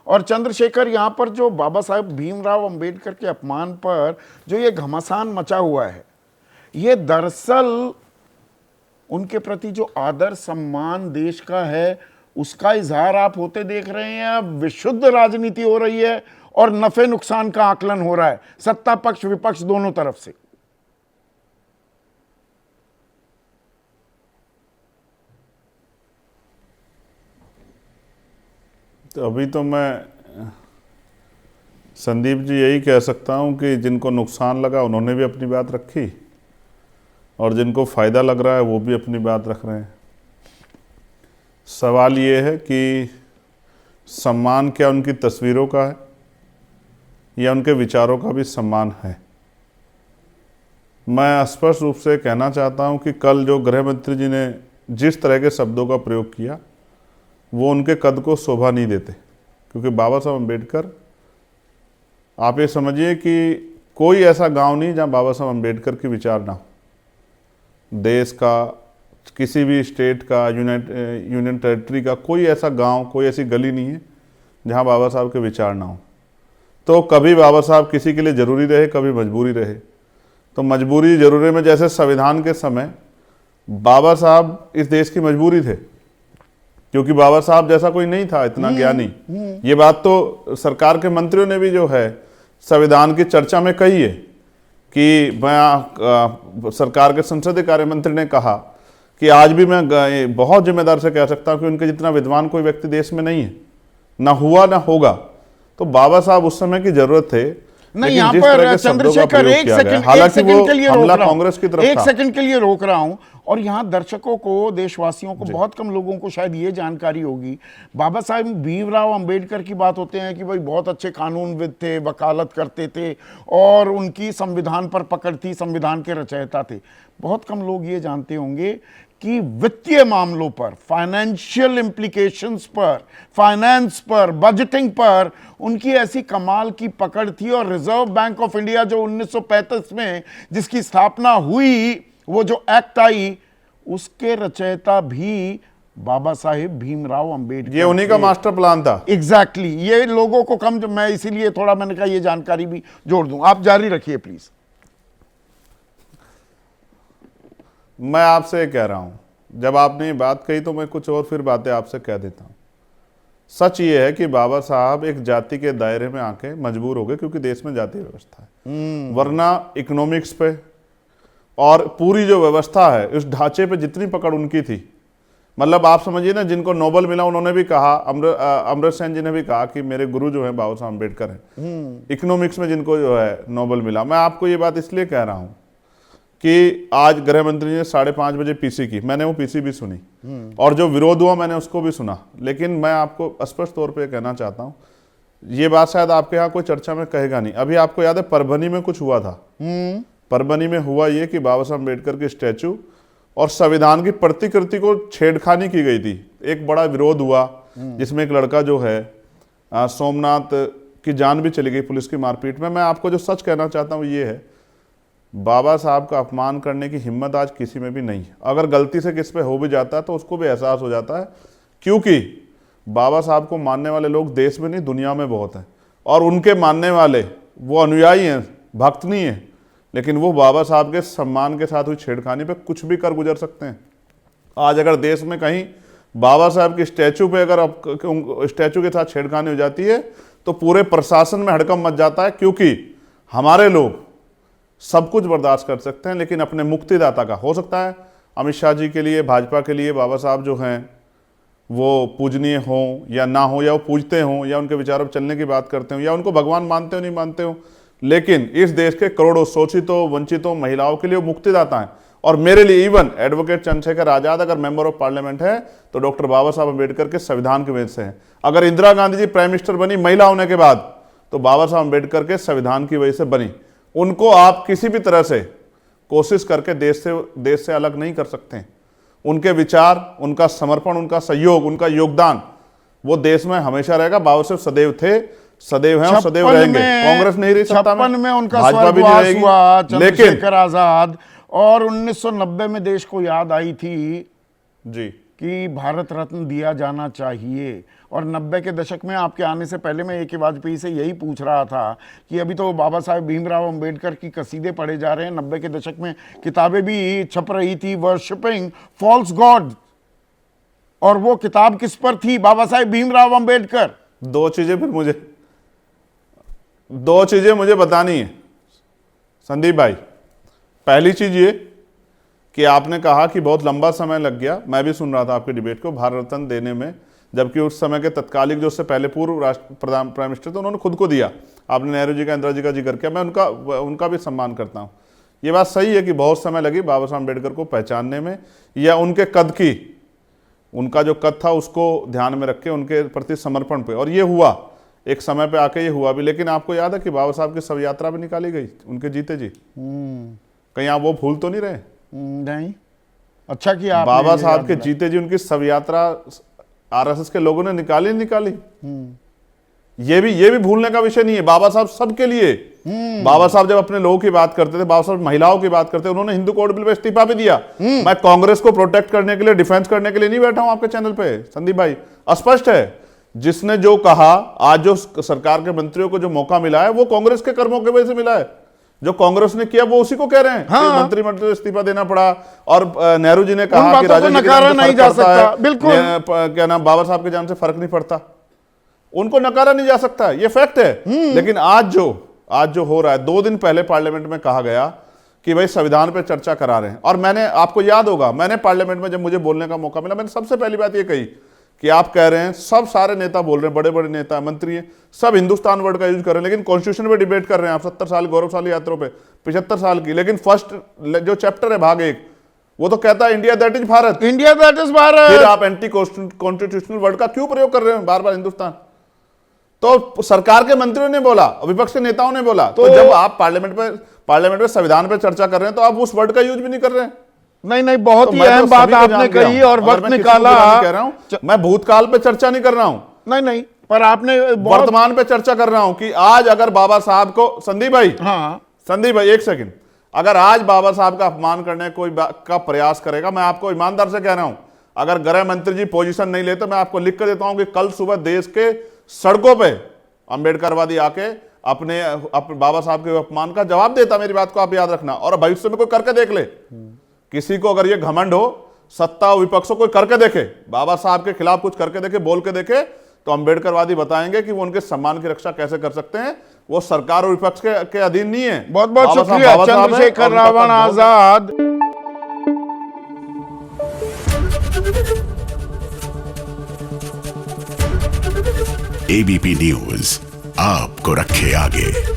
और चंद्रशेखर, यहाँ पर जो बाबा साहेब भीमराव अंबेडकर के अपमान पर जो ये घमासान मचा हुआ है, ये दरअसल उनके प्रति जो आदर सम्मान देश का है उसका इजहार आप होते देख रहे हैं। अब विशुद्ध राजनीति हो रही है और नफे नुकसान का आकलन हो रहा है सत्ता पक्ष विपक्ष दोनों तरफ से। तो अभी तो मैं संदीप जी यही कह सकता हूं कि जिनको नुकसान लगा उन्होंने भी अपनी बात रखी और जिनको फ़ायदा लग रहा है वो भी अपनी बात रख रहे हैं। सवाल ये है कि सम्मान क्या उनकी तस्वीरों का है या उनके विचारों का भी सम्मान है। मैं स्पष्ट रूप से कहना चाहता हूं कि कल जो गृह मंत्री जी ने जिस तरह के शब्दों का प्रयोग किया वो उनके कद को शोभा नहीं देते, क्योंकि बाबा साहब अम्बेडकर, आप ये समझिए कि कोई ऐसा गांव नहीं जहां बाबा साहब अम्बेडकर के विचार ना हो। देश का, किसी भी स्टेट का, यूनियन टेरिटरी का कोई ऐसा गांव, कोई ऐसी गली नहीं है जहां बाबा साहब के विचार ना हो। तो कभी बाबा साहब किसी के लिए ज़रूरी रहे, कभी मजबूरी रहे। तो मजबूरी ज़रूरी में जैसे संविधान के समय बाबा साहब इस देश की मजबूरी थे, क्योंकि बाबा साहब जैसा कोई नहीं था इतना ज्ञानी। ये बात तो सरकार के मंत्रियों ने भी जो है संविधान की चर्चा में कही है कि मैं सरकार के संसदीय कार्य मंत्री ने कहा कि आज भी मैं बहुत जिम्मेदार से कह सकता हूं कि उनके जितना विद्वान कोई व्यक्ति देश में नहीं है, ना हुआ ना होगा। तो बाबा साहब उस समय की जरूरत थे। नहीं, यहाँ पर चंद्रशेखर एक सेकंड के लिए हमला कांग्रेस की तरफ एक सेकंड के लिए रोक रहा हूं। और यहाँ दर्शकों को, देशवासियों को, बहुत कम लोगों को शायद ये जानकारी होगी, बाबा साहब भीमराव अंबेडकर की बात होते हैं कि भाई बहुत अच्छे कानूनविद थे, वकालत करते थे और उनकी संविधान पर पकड़ थी, संविधान के रचयिता थे। बहुत कम लोग ये जानते होंगे कि वित्तीय मामलों पर, फाइनेंशियल इंप्लीकेशंस पर, फाइनेंस पर, बजटिंग पर उनकी ऐसी कमाल की पकड़ थी। और रिजर्व बैंक ऑफ इंडिया जो 1935 में जिसकी स्थापना हुई, वो जो एक्ट आई, उसके रचयिता भी बाबा साहेब भीमराव अंबेडकर, ये उन्हीं का मास्टर प्लान था। एग्जैक्टली। ये लोगों को कम, मैं इसीलिए थोड़ा मैंने कहा ये जानकारी भी जोड़ दूं। आप जारी रखिए प्लीज। मैं आपसे कह रहा हूं, जब आपने ये बात कही तो मैं कुछ और फिर बातें आपसे कह देता हूं। सच ये है कि बाबा साहब एक जाति के दायरे में आके मजबूर हो गए, क्योंकि देश में जाति व्यवस्था है। वरना इकोनॉमिक्स पे और पूरी जो व्यवस्था है, उस ढांचे पे जितनी पकड़ उनकी थी, मतलब आप समझिए ना, जिनको नोबेल मिला उन्होंने भी कहा, अमर्त्य सेन जी ने भी कहा कि मेरे गुरु जो है बाबा साहब अम्बेडकर हैं। इकोनॉमिक्स में जिनको जो है नोबेल मिला। मैं आपको ये बात इसलिए कह रहा हूं कि आज गृह मंत्री ने 5:30 बजे पीसी की, मैंने वो पीसी भी सुनी और जो विरोध हुआ मैंने उसको भी सुना। लेकिन मैं आपको स्पष्ट तौर पे कहना चाहता हूं, ये बात शायद आपके यहाँ कोई चर्चा में कहेगा नहीं। अभी आपको याद है परभनी में कुछ हुआ था। परभनी में हुआ ये कि बाबा साहब अम्बेडकर के स्टैचू और संविधान की प्रतिकृति को छेड़खानी की गई थी। एक बड़ा विरोध हुआ जिसमें एक लड़का जो है सोमनाथ की जान भी चली गई पुलिस की मारपीट में। मैं आपको जो सच कहना चाहता हूँ ये है, बाबा साहब का अपमान करने की हिम्मत आज किसी में भी नहीं है। अगर गलती से किस पे हो भी जाता है तो उसको भी एहसास हो जाता है, क्योंकि बाबा साहब को मानने वाले लोग देश में नहीं दुनिया में बहुत हैं। और उनके मानने वाले वो अनुयायी हैं, भक्त नहीं है, लेकिन वो बाबा साहब के सम्मान के साथ हुई छेड़खानी पे कुछ भी कर गुजर सकते हैं। आज अगर देश में कहीं बाबा साहब की स्टैचू पे अगर स्टैचू के साथ छेड़खानी हो जाती है तो पूरे प्रशासन में हड़कंप मच जाता है, क्योंकि हमारे लोग सब कुछ बर्दाश्त कर सकते हैं, लेकिन अपने मुक्तिदाता का, हो सकता है अमित शाह जी के लिए, भाजपा के लिए बाबा साहब जो हैं वो पूजनीय हों या ना हो, या वो पूजते हों या उनके विचारों पर चलने की बात करते हो, या उनको भगवान मानते हो नहीं मानते हो, लेकिन इस देश के करोड़ों शोषितों, वंचितों, महिलाओं के लिए वो मुक्तिदाता हैं। और मेरे लिए इवन एडवोकेट चंद्रशेखर आजाद अगर मेंबर ऑफ पार्लियामेंट है तो डॉक्टर बाबा साहब अम्बेडकर के संविधान की वजह से है। अगर इंदिरा गांधी जी प्राइम मिनिस्टर बनी महिला होने के बाद तो बाबा साहब अम्बेडकर के संविधान की वजह से बनी। उनको आप किसी भी तरह से कोशिश करके देश से अलग नहीं कर सकते। उनके विचार, उनका समर्पण, उनका सहयोग, उनका योगदान वो देश में हमेशा रहेगा। बाबा साहब सदैव थे, सदैव हैं और सदैव रहेंगे। कांग्रेस नहीं रही सत्ता में, उनका भाजपा भी नहीं रहेगी, हुआ, चंद्रशेखर आजाद, और 1990 में देश को याद आई थी जी कि भारत रत्न दिया जाना चाहिए। और 90 के दशक में आपके आने से पहले मैं A.K. वाजपेयी से यही पूछ रहा था कि अभी तो बाबा साहेब भीमराव अंबेडकर की कसीदे पढ़े जा रहे हैं, 90 के दशक में किताबें भी छप रही थी, वर्शिपिंग फॉल्स गॉड, और वो किताब किस पर थी? बाबा साहेब भीमराव अंबेडकर। दो चीजें मुझे बतानी है संदीप भाई। पहली चीज ये कि आपने कहा कि बहुत लंबा समय लग गया, मैं भी सुन रहा था आपके डिबेट को, भारत रत्न देने में, जबकि उस समय के तत्कालिक जो उससे पहले पूर्व प्राइम मिनिस्टर थे उन्होंने खुद को दिया। आपने नेहरू जी का, इंदिरा जी का जिक्र किया, मैं उनका भी सम्मान करता हूं। ये बात सही है कि बहुत समय लगी बाबा साहब अम्बेडकर को पहचानने में, या उनके कद की, उनका जो कद था उसको ध्यान में रख के उनके प्रति समर्पण पे, और ये हुआ एक समय पे आके, ये हुआ भी। लेकिन आपको याद है कि बाबा साहब की शव यात्रा भी निकाली गई उनके जीते जी। कहीं आप वो भूल तो नहीं रहे? नहीं, अच्छा किया आपने बाबा साहब के जीते जी उनकी शव यात्रा आरएसएस के लोगों ने निकाली। ये भी भूलने का विषय नहीं है। बाबा साहब सबके लिए, बाबा साहब जब अपने लोगों की बात करते थे, बाबा साहब महिलाओं की बात करते थे, उन्होंने हिंदू कोड बिल पे इस्तीफा भी दिया। मैं कांग्रेस को प्रोटेक्ट करने के लिए, डिफेंस करने के लिए नहीं बैठा हूं आपके चैनल पे संदीप भाई। स्पष्ट है, जिसने जो कहा, आज जो सरकार के मंत्रियों को जो मौका मिला है वो कांग्रेस के कर्मों की वजह से मिला है। जो कांग्रेस ने किया वो उसी को कह रहे हैं। हाँ। मंत्रिमंडल इस्तीफा देना पड़ा, और नेहरू जी ने कहा कि राजा नकारा नहीं जा सकता, बिल्कुल क्या नाम, बाबा साहब के जान से फर्क नहीं पड़ता, उनको नकारा नहीं जा सकता, ये फैक्ट है। लेकिन आज जो हो रहा है, 2 दिन पहले पार्लियामेंट में कहा गया कि भाई संविधान पे चर्चा करा रहे हैं, और मैंने, आपको याद होगा, मैंने पार्लियामेंट में जब मुझे बोलने का मौका मिला, मैंने सबसे पहली बात ये कही कि आप कह रहे हैं, सब सारे नेता बोल रहे हैं, बड़े बड़े नेता, मंत्री हैं, सब हिंदुस्तान वर्ड का यूज कर रहे हैं, लेकिन कॉन्स्टिट्यूशन पे डिबेट कर रहे हैं आप 70 साल गौरवशाली यात्रा पे, 75 साल की। लेकिन फर्स्ट जो चैप्टर है भाग 1, वो तो कहता है India that is Bharat, India that is Bharat. फिर आप एंटी कॉन्स्टिट्यूशनल वर्ड का क्यों प्रयोग कर रहे हैं बार बार हिंदुस्तान? तो सरकार के मंत्रियों ने बोला, विपक्ष के नेताओं ने बोला, तो जब आप पार्लियामेंट में संविधान पर चर्चा कर रहे हैं तो आप उस वर्ड का यूज भी नहीं कर रहे हैं। नहीं, बहुत ही अहम बात आपने कही, और वक्त निकाला। कह रहा हूं, मैं भूतकाल पे चर्चा नहीं कर रहा हूं। नहीं, पर आपने वर्तमान पे चर्चा कर रहा हूं कि आज अगर बाबा साहब को, संदीप भाई एक सेकंड, अगर आज बाबा साहब का अपमान करने कोई का प्रयास करेगा, मैं आपको ईमानदार से कह रहा हूं, अगर गृह मंत्री जी पोजीशन नहीं लेते, मैं आपको लिख कर देता हूं कि कल सुबह देश के सड़कों पे अंबेडकरवादी आके अपने बाबा साहब के अपमान का जवाब देता। मेरी बात को आप याद रखना, और भविष्य में कोई करके देख ले। किसी को अगर ये घमंड हो, सत्ता विपक्ष को कोई करके देखे, बाबा साहब के खिलाफ कुछ करके देखे, बोल के देखे, तो अंबेडकरवादी बताएंगे कि वो उनके सम्मान की रक्षा कैसे कर सकते हैं। वो सरकार और विपक्ष के अधीन नहीं है। बहुत बहुत शुक्रिया चंद्रशेखर रावण आजाद। एबीपी न्यूज आपको रखे आगे।